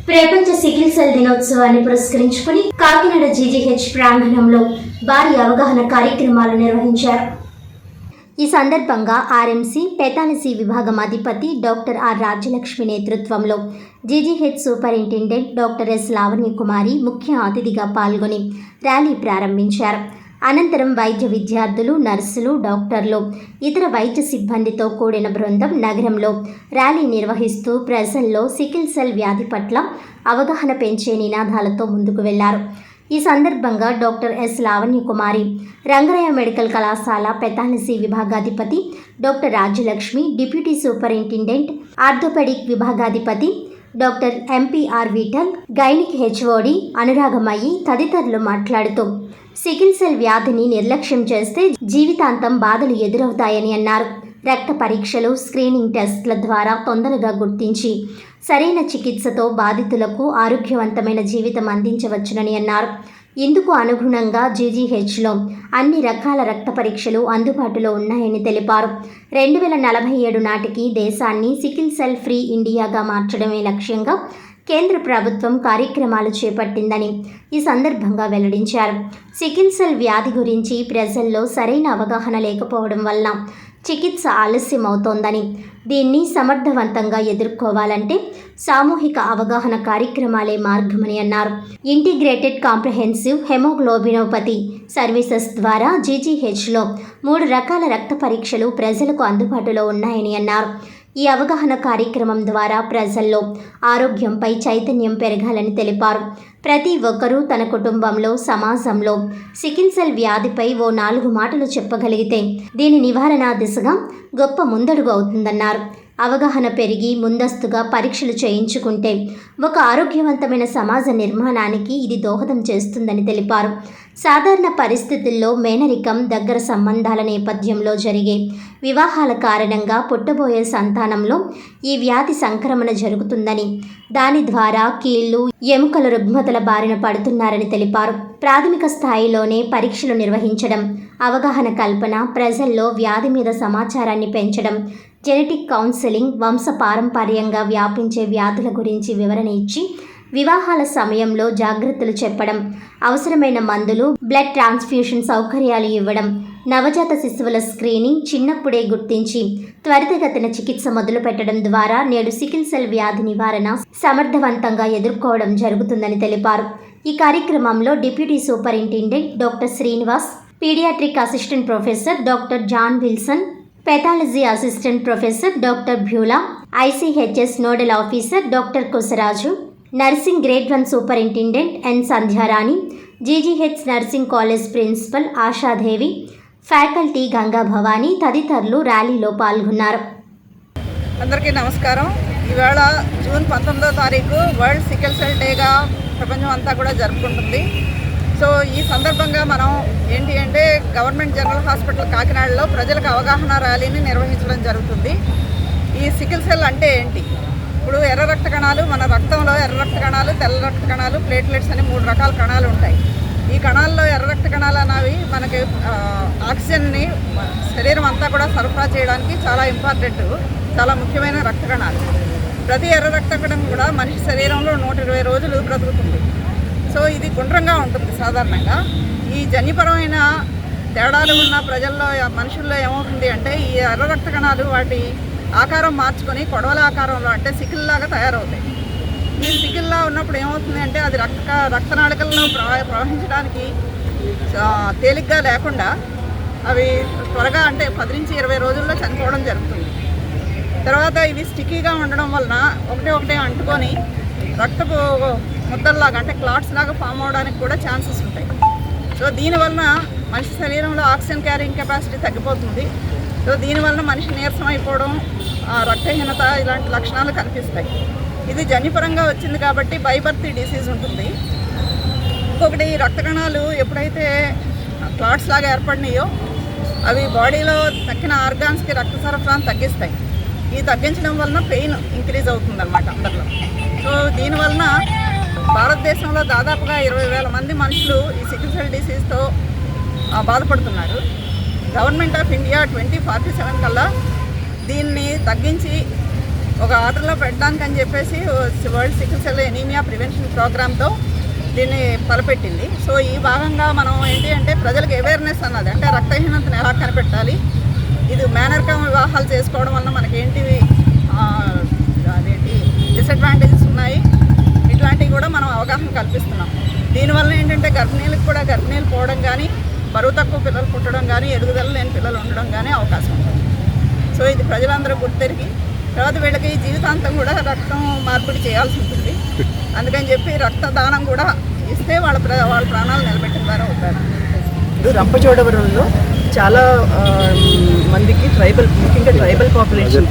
ప్రపంచ sickle cell దినోత్సవాన్ని పురస్కరించుకుని కాకినాడ జీజీహెచ్ ప్రాంగణంలో భారీ అవగాహన కార్యక్రమాలు నిర్వహించారు. ఈ సందర్భంగా ఆర్ఎంసీ పెథాలజీ విభాగం అధిపతి డాక్టర్ ఆర్ రాజ్యలక్ష్మి నేతృత్వంలో GGH superintendent doctor S Lavanyakumari ముఖ్య అతిథిగా పాల్గొని ర్యాలీ ప్రారంభించారు. అనంతరం వైద్య విద్యార్థులు, నర్సులు, డాక్టర్లు, ఇతర వైద్య సిబ్బందితో కూడిన బృందం నగరంలో ర్యాలీ నిర్వహిస్తూ ప్రజల్లో సికిల్ సెల్ వ్యాధి పట్ల అవగాహన పెంచే నినాదాలతో ముందుకు వెళ్లారు. ఈ సందర్భంగా doctor S Lavanyakumari, Rangaraya medical కళాశాల పెథాలజీ విభాగాధిపతి doctor Rajyalakshmi, deputy superintendent orthopaedic విభాగాధిపతి doctor MPR Vithal, gynaec HOD Anuragamayi తదితరులు మాట్లాడుతూ సికిల్ సెల్ వ్యాధిని నిర్లక్ష్యం చేస్తే జీవితాంతం బాధలు ఎదురవుతాయని అన్నారు. రక్త పరీక్షలు, స్క్రీనింగ్ టెస్ట్ల ద్వారా తొందరగా గుర్తించి సరైన చికిత్సతో బాధితులకు ఆరోగ్యవంతమైన జీవితం అందించవచ్చునని అన్నారు. ఇందుకు అనుగుణంగా జీజీహెచ్లో అన్ని రకాల రక్త పరీక్షలు అందుబాటులో ఉన్నాయని తెలిపారు. 2047 నాటికి దేశాన్ని సికిల్ సెల్ ఫ్రీ ఇండియాగా మార్చడమే లక్ష్యంగా కేంద్ర ప్రభుత్వం కార్యక్రమాలు చేపట్టిందని ఈ సందర్భంగా వెల్లడించారు. సికిల్ సెల్ వ్యాధి గురించి ప్రజల్లో సరైన అవగాహన లేకపోవడం వల్ల చికిత్స ఆలస్యమవుతోందని, దీన్ని సమర్థవంతంగా ఎదుర్కోవాలంటే సామూహిక అవగాహన కార్యక్రమాలే మార్గమని అన్నారు. ఇంటిగ్రేటెడ్ కాంప్రహెన్సివ్ హెమోగ్లోబినోపతి సర్వీసెస్ ద్వారా జీజీహెచ్లో 3 రకాల రక్త పరీక్షలు ప్రజలకు అందుబాటులో ఉన్నాయని అన్నారు. ఈ అవగాహన కార్యక్రమం ద్వారా ప్రజల్లో ఆరోగ్యంపై చైతన్యం పెరగాలని తెలిపారు. ప్రతి ఒక్కరూ తన కుటుంబంలో, సమాజంలో సికిల్ సెల్ వ్యాధిపై ఓ 4 మాటలు చెప్పగలిగితే దీని నివారణ దిశగా గొప్ప ముందడుగు అవుతుందన్నారు. అవగాహన పెరిగి ముందస్తుగా పరీక్షలు చేయించుకుంటే ఒక ఆరోగ్యవంతమైన సమాజ నిర్మాణానికి ఇది దోహదం చేస్తుందని తెలిపారు. సాధారణ పరిస్థితుల్లో మేనరికం, దగ్గర సంబంధాల నేపథ్యంలో జరిగే వివాహాల కారణంగా పుట్టబోయే సంతానంలో ఈ వ్యాధి సంక్రమణ జరుగుతుందని, దాని ద్వారా కీళ్లు, ఎముకల రుగ్మతల బారిన పడుతున్నారని తెలిపారు. ప్రాథమిక స్థాయిలోనే పరీక్షలు నిర్వహించడం, అవగాహన కల్పన, ప్రజల్లో వ్యాధి మీద సమాచారాన్ని పెంచడం, జెనెటిక్ కౌన్సెలింగ్, వంశపారంపర్యంగా వ్యాపించే వ్యాధుల గురించి వివరణ ఇచ్చి వివాహాల సమయంలో జాగ్రత్తలు చెప్పడం, అవసరమైన మందులు, బ్లడ్ ట్రాన్స్ఫ్యూషన్ సౌకర్యాలు ఇవ్వడం, నవజాత శిశువుల స్క్రీనింగ్ చిన్నప్పుడే గుర్తించి త్వరితగతిన చికిత్స మొదలుపెట్టడం ద్వారా నేడు సికిల్ సెల్ వ్యాధి నివారణ సమర్థవంతంగా ఎదుర్కోవడం జరుగుతుందని తెలిపారు. ఈ కార్యక్రమంలో deputy superintendent doctor Srinivas, paediatric assistant professor doctor John Wilson, pathology assistant professor doctor Beulah, ICHS nodal officer doctor Kusaraju, nursing grade 1 superintendent N Sandhyarani, GGH nursing college principal Ashadevi, faculty Ganga Bhavani తదితరులు ర్యాలీలో పాల్గొన్నారు. అందరికీ నమస్కారం. ఈవేళ జూన్ 19వ తారీఖు వరల్డ్ సికిల్ సెల్ డేగా ప్రపంచం అంతా కూడా జరుపుకుంటుంది. సో ఈ సందర్భంగా మనం ఏంటి అంటే గవర్నమెంట్ జనరల్ హాస్పిటల్ కాకినాడలో ప్రజలకు అవగాహన ర్యాలీని నిర్వహించడం జరుగుతుంది. ఈ సికిల్ సెల్ అంటే ఏంటి? ఇప్పుడు ఎర్ర రక్త కణాలు, మన రక్తంలో ఎర్ర రక్త కణాలు, తెల్ల రక్త కణాలు, ప్లేట్లెట్స్ అని 3 రకాల కణాలు ఉంటాయి. ఈ కణాల్లో ఎర్ర రక్త కణాలు అనేవి మనకి ఆక్సిజన్ని శరీరం అంతా కూడా సరఫరా చేయడానికి చాలా ఇంపార్టెంట్, చాలా ముఖ్యమైన రక్త కణాలు. ప్రతి ఎర్ర రక్త కణం కూడా మనిషి శరీరంలో 120 రోజులు బ్రతుకుతుంది. సో ఇది గుండ్రంగా ఉంటుంది సాధారణంగా. ఈ జన్యుపరమైన తేడాలు ఉన్న ప్రజల్లో, మనుషుల్లో ఏమవుతుంది అంటే ఈ ఎర్ర రక్త కణాలు వాటి ఆకారం మార్చుకొని కొడవల ఆకారంలో, అంటే సికిల్లాగా తయారవుతాయి. ఈ సికిల్లా ఉన్నప్పుడు ఏమవుతుంది అంటే అది రక్తనాళికల్లో ప్రవహించడానికి తేలిగ్గా లేకుండా అవి త్వరగా, అంటే 10 నుంచి 20 రోజుల్లో చనిపోవడం జరుగుతుంది. తర్వాత ఇవి స్టిక్కీగా ఉండడం వలన ఒకటే అంటుకొని రక్తపు ముద్దల్లాగా, అంటే క్లాట్స్ లాగా ఫామ్ అవడానికి కూడా ఛాన్సెస్ ఉంటాయి. సో దీనివలన మనిషి శరీరంలో ఆక్సిజన్ క్యారింగ్ కెపాసిటీ తగ్గిపోతుంది. సో దీనివలన మనిషి నీరసం అయిపోవడం, రక్తహీనత ఇలాంటి లక్షణాలు కనిపిస్తాయి. ఇది జన్యుపరంగా వచ్చింది కాబట్టి బైబర్త్ డిసీజ్ ఉంటుంది. ఇంకొకటి, ఈ రక్త కణాలు ఎప్పుడైతే క్లాట్స్ లాగా ఏర్పడినాయో అవి బాడీలో తక్కిన ఆర్గాన్స్కి రక్త సరఫరాను తగ్గిస్తాయి. ఈ తగ్గించడం వలన పెయిన్ ఇంక్రీజ్ అవుతుంది అన్నమాట అందరిలో. సో దీనివలన భారతదేశంలో దాదాపుగా 20,000 మంది మనుషులు ఈ సికిల్ సెల్ డిసీజ్తో బాధపడుతున్నారు. గవర్నమెంట్ ఆఫ్ ఇండియా 2047 కల్లా దీన్ని తగ్గించి ఒక ఆర్డర్లో పెట్టడానికి అని చెప్పేసి world sickle cell anaemia prevention ప్రోగ్రామ్తో దీన్ని తలపెట్టింది. సో ఈ భాగంగా మనం ఏంటి అంటే ప్రజలకు అవేర్నెస్ అన్నది, అంటే రక్తహీనతను ఎలా కనిపెట్టాలి, ఇది మేనరికం వివాహాలు చేసుకోవడం వల్ల మనకేంటివి అదేంటి డిసడ్వాంటేజెస్ ఉన్నాయి, ఇట్లాంటివి కూడా మనం అవగాహన కల్పిస్తున్నాం. దీనివల్ల ఏంటంటే గర్భిణీలు పోవడం కానీ, బరువు తక్కువ పిల్లలు పుట్టడం కానీ, ఎదుగుదల లేని పిల్లలు ఉండడం కానీ అవకాశం ఉంటుంది. సో ఇది ప్రజలందరూ గుర్తెరిగి తర్వాత వీళ్ళకి జీవితాంతం కూడా రక్తం మార్పిడి చేయాల్సి ఉంటుంది. అందుకని చెప్పి రక్తదానం కూడా ఇస్తే వాళ్ళ ప్రాణాలు నిలబెట్టిన ద్వారా అవుతారు. రంపచోడవరంలో చాలా మందికి ముఖ్యంగా ట్రైబల్ పాపులేషన్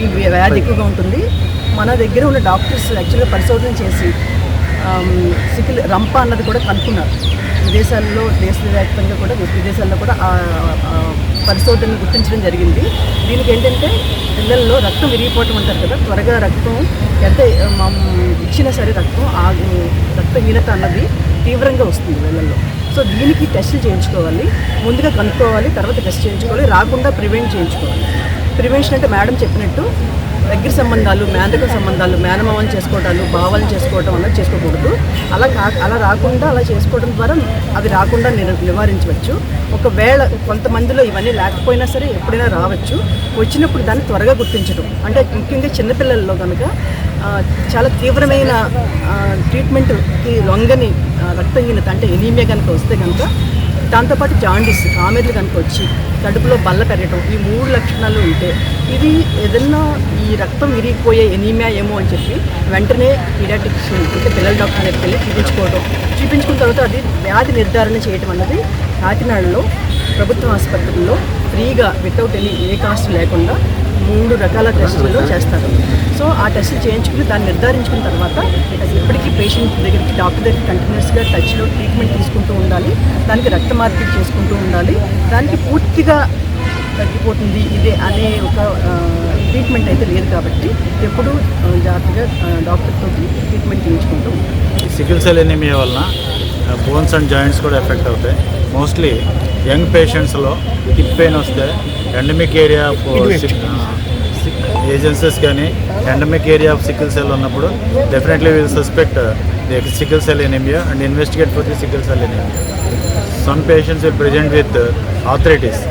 ఈ వ్యాధి ఎక్కువగా ఉంటుంది. మన దగ్గర ఉన్న డాక్టర్స్ యాక్చువల్గా పరిశోధన చేసి రంప అన్నది కూడా కనుక్కున్నారు. దేశవ్యాప్తంగా కూడా విదేశాల్లో కూడా పరిశోధనలు గుర్తించడం జరిగింది. దీనికి ఏంటంటే పిల్లల్లో రక్తం విరిగిపోవటం అంటారు కదా, త్వరగా రక్తం ఎంత ఇచ్చినా సరే రక్తహీనత అన్నది తీవ్రంగా వస్తుంది పిల్లల్లో. సో దీనికి టెస్టులు చేయించుకోవాలి, ముందుగా కనుక్కోవాలి, తర్వాత టెస్ట్ చేయించుకోవాలి, రాకుండా ప్రివెంట్ చేయించుకోవాలి. ప్రివెన్షన్ అంటే మేడం చెప్పినట్టు దగ్గర సంబంధాలు, మేనరిక సంబంధాలు, మేనమామలు చేసుకోవటాలు, భావాలను చేసుకోవటం అన్నది చేసుకోకూడదు. అలా రాకుండా అలా చేసుకోవడం ద్వారా అవి రాకుండా నివారించవచ్చు. ఒకవేళ కొంతమందిలో ఇవన్నీ లేకపోయినా సరే ఎప్పుడైనా రావచ్చు. వచ్చినప్పుడు దాన్ని త్వరగా గుర్తించడం, అంటే ముఖ్యంగా చిన్నపిల్లల్లో కనుక చాలా తీవ్రమైన ట్రీట్మెంట్కి లొంగని రక్తహీనత అంటే ఎనీమియా కనుక వస్తే కనుక, దాంతోపాటు జాండీస్ కామెర్లు కనుక వచ్చి కడుపులో బల్ల పెరగటం, ఈ 3 లక్షణాలు ఉంటే ఇది ఏదన్నా ఈ రక్తం విరిగిపోయే ఎనీమియా ఏమో అని చెప్పి వెంటనే పీడియాట్రిషియన్ అంటే పిల్లల డాక్టర్ దగ్గరికి వెళ్ళి చూపించుకున్న తర్వాత అది వ్యాధి నిర్ధారణ చేయడం అన్నది కాకినాడలో ప్రభుత్వ ఆసుపత్రుల్లో ఫ్రీగా వితౌట్ ఏ కాస్ట్ లేకుండా 3 రకాల టెస్టులు చేస్తారు. సో ఆ టెస్టులు చేయించుకుని దాన్ని నిర్ధారించుకున్న తర్వాత ఇప్పటికీ పేషెంట్ దగ్గరికి డాక్టర్ దగ్గరికి కంటిన్యూస్గా టచ్లో ట్రీట్మెంట్ తీసుకుంటూ ఉండాలి. దానికి రక్త మార్పిడి చేసుకుంటూ ఉండాలి. దానికి పూర్తిగా తగ్గిపోతుంది ఇదే అనే ఒక ట్రీట్మెంట్ అయితే లేదు కాబట్టి ఎప్పుడూ జాగ్రత్తగా డాక్టర్తో ట్రీట్మెంట్ చేయించుకుంటూ ఉండాలి. సికిల్ సెల్ ఎనీమియా వలన బోన్స్ అండ్ జాయింట్స్ కూడా ఎఫెక్ట్ అవుతాయి. మోస్ట్లీ యంగ్ పేషెంట్స్లో హిప్ పెయిన్ వస్తే ఎండమిక్ ఏరియా ఆఫ్ ఏజెన్సీస్ కానీ endemic area of sickle cell ఉన్నప్పుడు definitely will suspect the sickle cell anaemia and investigate for the sickle cell anaemia. Some patients will present with arthritis,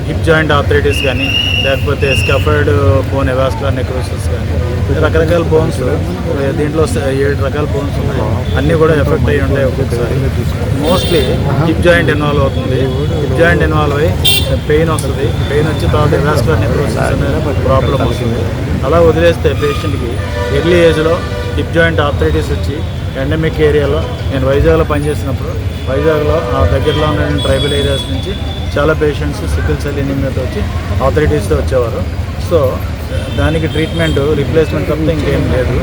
hip joint arthritis కానీ, లేకపోతే స్కాఫర్డ్ bone avascular necrosis కానీ, రకరకాల bones దీంట్లో 7 రకాల bones ఉన్నాయి. అన్నీ కూడా ఎఫెక్ట్ అయ్యి ఉంటాయి ఒక్కొక్కసారి. మోస్ట్లీ హిప్ జాయింట్ ఇన్వాల్వ్ అవుతుంది. హిప్ జాయింట్ ఇన్వాల్వ్ అయ్యి పెయిన్ వస్తుంది. పెయిన్ వచ్చి తర్వాత ఎవాస్కులర్ నెక్రోసిస్ అనే ప్రాబ్లం వస్తుంది. అలా వదిలేస్తే పేషెంట్కి ఎర్లీ ఏజ్లో హిప్ జాయింట్ ఆర్థరైటిస్ వచ్చి ఎండమిక్ ఏరియాలో, నేను వైజాగ్లో పనిచేసినప్పుడు వైజాగ్లో ఆ దగ్గరలో ఉన్న ట్రైబల్ ఏరియాస్ నుంచి చాలా పేషెంట్స్ సికిల్ సెల్ ఎనీమియాతో వచ్చి ఆర్థరైటిస్తో వచ్చేవారు. సో దానికి ట్రీట్మెంట్ రిప్లేస్మెంట్ తప్ప ఇంకేం లేదు.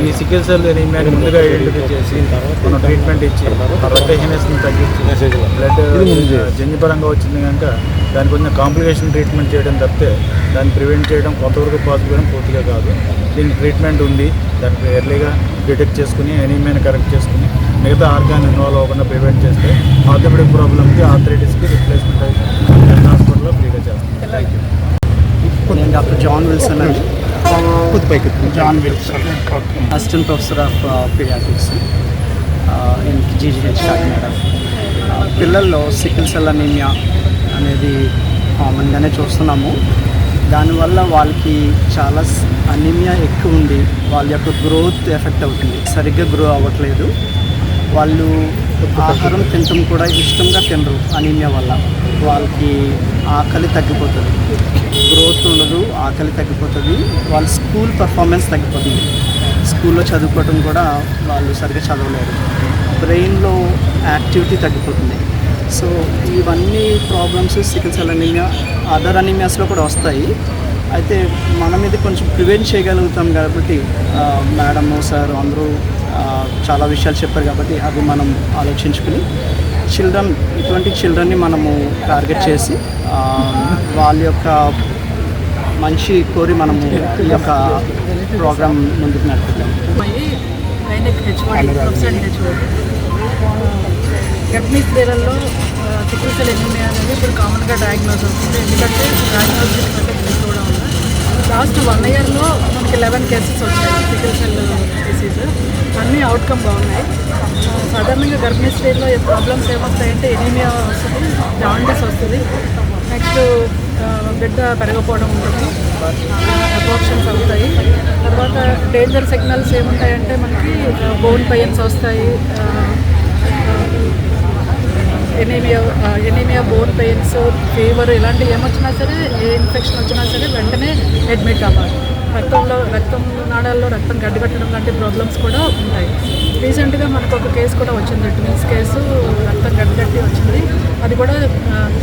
ఈ సికిల్ సెల్ ఎనీమియాని ముందుగా ఐడెంటిఫై చేసి మనం ట్రీట్మెంట్ ఇచ్చి ఆ రక్తహీనతని తగ్గించి బ్లడ్ జన్యుపరంగా వచ్చింది కనుక దానికి కొంచెం కాంప్లికేషన్ ట్రీట్మెంట్ చేయడం తప్పితే దాన్ని ప్రివెంట్ చేయడం కొంతవరకు పాసిబుల్ పూర్తిగా కాదు. దీనికి ట్రీట్మెంట్ ఉంది. దాన్ని ఎర్లీగా డిటెక్ట్ చేసుకుని ఎనీమియాని కరెక్ట్ చేసుకుని మిగతా ఆర్గాన్ ఇన్వాల్వ్ అవ్వకుండా ప్రివెంట్ చేస్తే ఆర్థోపెడిక్ ప్రాబ్లమ్కి ఆర్థరైటిస్కి రిప్లేస్మెంట్ అయితే హాస్పిటల్లో ఫ్రీగా చేస్తాం. Thank you. నేను డాక్టర్ జాన్ విల్సన్ అండి. John Wilson, assistant professor of paediatrics in GGH Kakinada. పిల్లల్లో సికిల్ సెల్ అనీమియా అనేది కామన్గానే చూస్తున్నాము. దానివల్ల వాళ్ళకి చాలా అనీమియా ఎక్కువ ఉంది. వాళ్ళ యొక్క గ్రోత్ ఎఫెక్ట్ అవుతుంది. సరిగ్గా గ్రో అవ్వట్లేదు. వాళ్ళు ఆహారం తినటం కూడా ఇష్టంగా తినరు. అనీమియా వల్ల వాళ్ళకి ఆకలి తగ్గిపోతుంది, గ్రోత్ ఉండదు, ఆకలి తగ్గిపోతుంది. వాళ్ళ స్కూల్ పర్ఫార్మెన్స్ తగ్గిపోతుంది. స్కూల్లో చదువుకోవటం కూడా వాళ్ళు సరిగ్గా చదవలేరు. బ్రెయిన్లో యాక్టివిటీ తగ్గిపోతుంది. సో ఇవన్నీ problems sickle cell anaemia, other అనీమియాస్లో కూడా వస్తాయి. అయితే మనం ఇది కొంచెం ప్రివెంట్ చేయగలుగుతాం కాబట్టి మేడము సార్ అందరూ చాలా విషయాలు చెప్పారు కాబట్టి అది మనం ఆలోచించుకుని ఇటువంటి చిల్డ్రన్ని మనము టార్గెట్ చేసి వాళ్ళ యొక్క మంచి కోరి మనము ఈ యొక్క ప్రోగ్రామ్ ముందుకు నడుపుతాం. గర్భిణీ స్త్రీలలో సికిల్ సెల్ ఎనీమియా అనేది ఇప్పుడు కామన్గా డయాగ్నోస్ అవుతుంది. ఎందుకంటే డయాగ్నోసిస్ అంటే తీసుకోవడం వల్ల లాస్ట్ 1 ఇయర్లో మనకి 11 కేసెస్ వచ్చాయి సికిల్ సెల్ డిసీజ్. అన్నీ అవుట్కమ్ బాగున్నాయి. సాధారణంగా గర్భిణీ స్టేజ్లో ప్రాబ్లమ్స్ ఏమొస్తాయంటే ఎనీమియా వస్తుంది, జాండీస్ వస్తుంది, నెక్స్ట్ బిడ్డ పెరగకపోవడం ఉంటుంది, అబార్షన్స్ అవుతాయి. తర్వాత డేంజర్ సిగ్నల్స్ ఏముంటాయంటే మనకి బోన్ పెయిన్స్ వస్తాయి, ఎనీమియా, బోన్ పెయిన్స్, ఫీవర్ ఇలాంటివి ఏమొచ్చినా సరే, ఏ ఇన్ఫెక్షన్ వచ్చినా సరే వెంటనే అడ్మిట్ అవ్వాలి. రక్తం నాడాల్లో రక్తం గడ్డగట్టడం లాంటి ప్రాబ్లమ్స్ కూడా ఉంటాయి. రీసెంట్గా మనకు ఒక కేసు కూడా వచ్చింది, ట్విన్స్ కేసు, రక్తం గడ్డగట్టి వచ్చింది. అది కూడా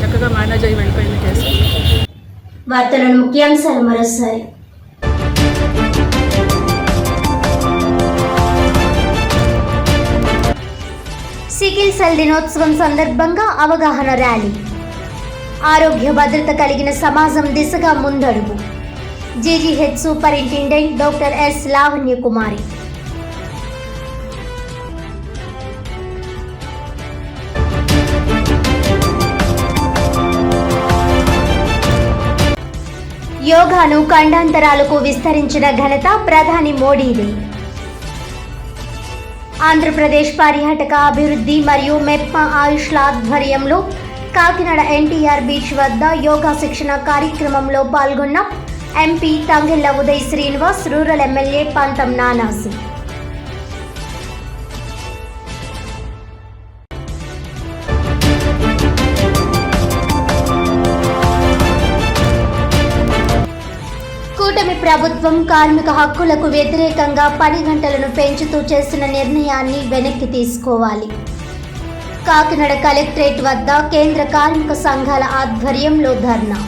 చక్కగా మేనేజ్ అయ్యి వెళ్ళిపోయింది కేసు. వార్తలను ముఖ్యాంశాలు మరోసారి. సికిల్ సెల్ దినోత్సవం సందర్భంగా అవగాహన ర్యాలీ. ఆరోగ్య భద్రత కలిగిన సమాజం దిశగా ముందడుగు. GGH superintendent doctor S Lavanya Kumari. యోగాను ఖండాంతరాలకు విస్తరించిన ఘనత ప్రధాని మోడీదే. ఆంధ్రప్రదేశ్ పర్యాటక అభివృద్ధి మరియు మెప్మా ఆయుష్ల ఆధ్వర్యంలో కాకినాడ ఎన్టీఆర్ బీచ్ వద్ద యోగా శిక్షణ కార్యక్రమంలో పాల్గొన్న MP Tangella Uday Srinivas, rural MLA పంతం నానాసి. కూటమి ప్రభుత్వం కార్మిక హక్కులకు వ్యతిరేకంగా 10 గంటలను పెంచుతూ చేసిన నిర్ణయాన్ని వెనక్కి తీసుకోవాలి. కాకినాడ కలెక్టరేట్ వద్ద కేంద్ర కార్మిక సంఘాల ఆధ్వర్యంలో ధర్నా.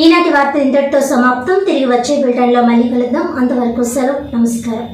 ఈనాటి వార్త ఇంతటితో సమాప్తం. తిరిగి వచ్చే బులెటిన్లో మళ్ళీ కలుద్దాం. అంతవరకు సెలవు. నమస్కారం.